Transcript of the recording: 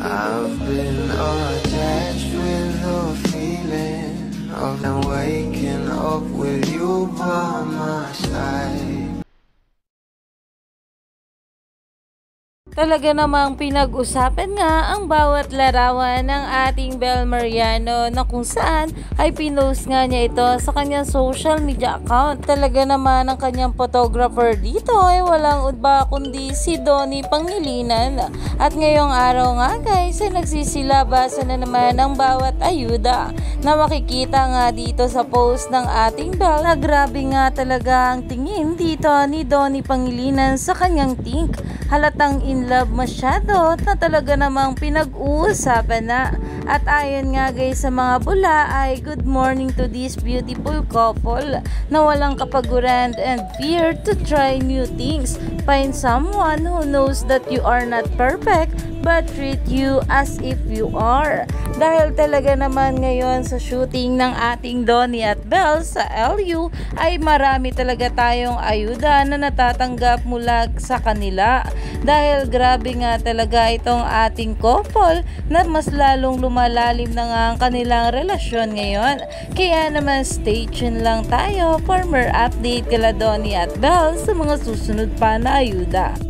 I've been attached with the feeling of them waking up with you by my side. Talaga namang pinag-usapan nga ang bawat larawan ng ating Bel Mariano na kung saan ay pinost nga niya ito sa kanyang social media account. Talaga naman ang kanyang photographer dito ay walang iba kundi si Donnie Pangilinan. At ngayong araw nga guys ay nagsisilabasan na naman ang bawat ayuda na makikita nga dito sa post ng ating Bel na grabe nga talaga ang tingin dito ni Donnie Pangilinan sa kanyang think. Halatang in love masyado na talaga namang pinag-uusapan na. At ayon nga guys sa mga bula ay good morning to this beautiful couple na walang kapaguran and fear to try new things. Find someone who knows that you are not perfect but treat you as if you are. Dahil talaga naman ngayon sa shooting ng ating Donnie at Bel sa LU ay marami talaga tayong ayuda na natatanggap mula sa kanila. Dahil grabe nga talaga itong ating couple na mas lalong lumalalim na nga ang kanilang relasyon ngayon. Kaya naman stay tuned lang tayo for more update kala Donnie at Bel sa mga susunod pa na ayuda.